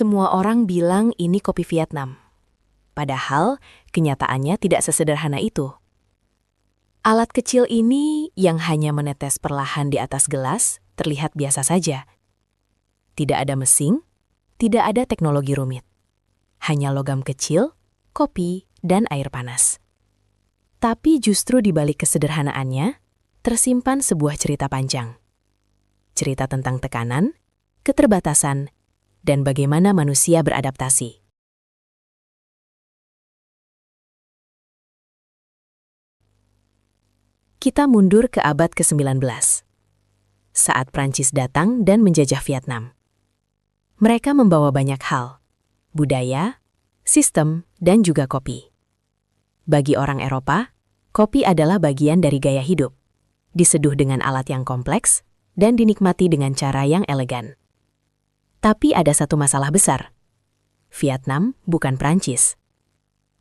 Semua orang bilang ini kopi Vietnam. Padahal, kenyataannya tidak sesederhana itu. Alat kecil ini yang hanya menetes perlahan di atas gelas terlihat biasa saja. Tidak ada mesin, tidak ada teknologi rumit. Hanya logam kecil, kopi, dan air panas. Tapi justru di balik kesederhanaannya, tersimpan sebuah cerita panjang. Cerita tentang tekanan, keterbatasan, dan bagaimana manusia beradaptasi. Kita mundur ke abad ke-19, saat Prancis datang dan menjajah Vietnam. Mereka membawa banyak hal, budaya, sistem, dan juga kopi. Bagi orang Eropa, kopi adalah bagian dari gaya hidup, diseduh dengan alat yang kompleks, dan dinikmati dengan cara yang elegan. Tapi ada satu masalah besar. Vietnam bukan Prancis.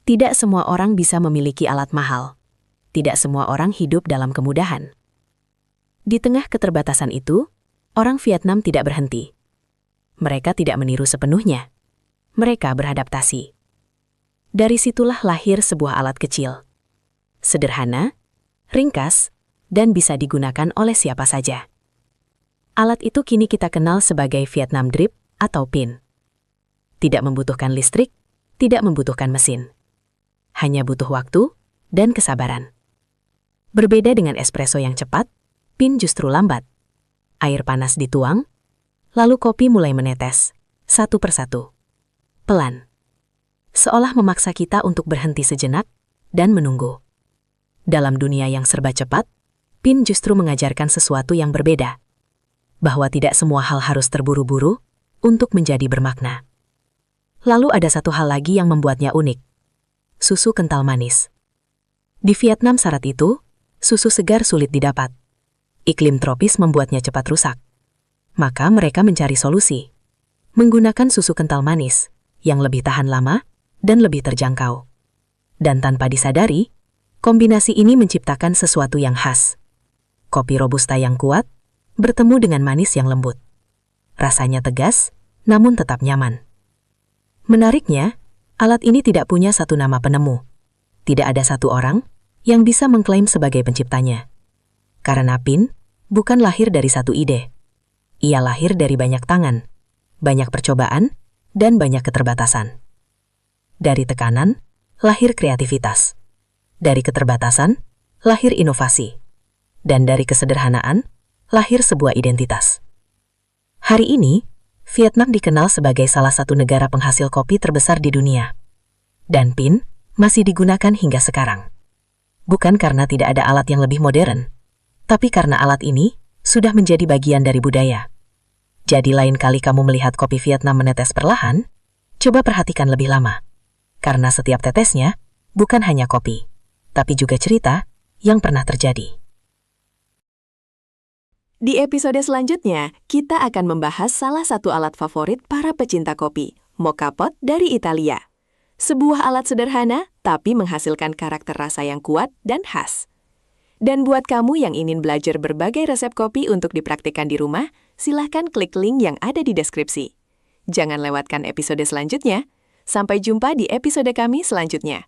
Tidak semua orang bisa memiliki alat mahal. Tidak semua orang hidup dalam kemudahan. Di tengah keterbatasan itu, orang Vietnam tidak berhenti. Mereka tidak meniru sepenuhnya. Mereka beradaptasi. Dari situlah lahir sebuah alat kecil. Sederhana, ringkas, dan bisa digunakan oleh siapa saja. Alat itu kini kita kenal sebagai Vietnam Drip atau PIN. Tidak membutuhkan listrik, tidak membutuhkan mesin. Hanya butuh waktu dan kesabaran. Berbeda dengan espresso yang cepat, PIN justru lambat. Air panas dituang, lalu kopi mulai menetes, satu persatu. Pelan. Seolah memaksa kita untuk berhenti sejenak dan menunggu. Dalam dunia yang serba cepat, PIN justru mengajarkan sesuatu yang berbeda. Bahwa tidak semua hal harus terburu-buru untuk menjadi bermakna. Lalu ada satu hal lagi yang membuatnya unik. Susu kental manis. Di Vietnam saat itu, susu segar sulit didapat. Iklim tropis membuatnya cepat rusak. Maka mereka mencari solusi. Menggunakan susu kental manis, yang lebih tahan lama dan lebih terjangkau. Dan tanpa disadari, kombinasi ini menciptakan sesuatu yang khas. Kopi robusta yang kuat, bertemu dengan manis yang lembut. Rasanya tegas, namun tetap nyaman. Menariknya, alat ini tidak punya satu nama penemu. Tidak ada satu orang yang bisa mengklaim sebagai penciptanya. Karena PIN bukan lahir dari satu ide. Ia lahir dari banyak tangan, banyak percobaan, dan banyak keterbatasan. Dari tekanan, lahir kreativitas. Dari keterbatasan, lahir inovasi. Dan dari kesederhanaan, lahir sebuah identitas. Hari ini, Vietnam dikenal sebagai salah satu negara penghasil kopi terbesar di dunia. Dan PIN masih digunakan hingga sekarang. Bukan karena tidak ada alat yang lebih modern, tapi karena alat ini sudah menjadi bagian dari budaya. Jadi lain kali kamu melihat kopi Vietnam menetes perlahan, coba perhatikan lebih lama. Karena setiap tetesnya bukan hanya kopi, tapi juga cerita yang pernah terjadi. Di episode selanjutnya, kita akan membahas salah satu alat favorit para pecinta kopi, Moka Pot dari Italia. Sebuah alat sederhana, tapi menghasilkan karakter rasa yang kuat dan khas. Dan buat kamu yang ingin belajar berbagai resep kopi untuk dipraktikkan di rumah, silahkan klik link yang ada di deskripsi. Jangan lewatkan episode selanjutnya. Sampai jumpa di episode kami selanjutnya.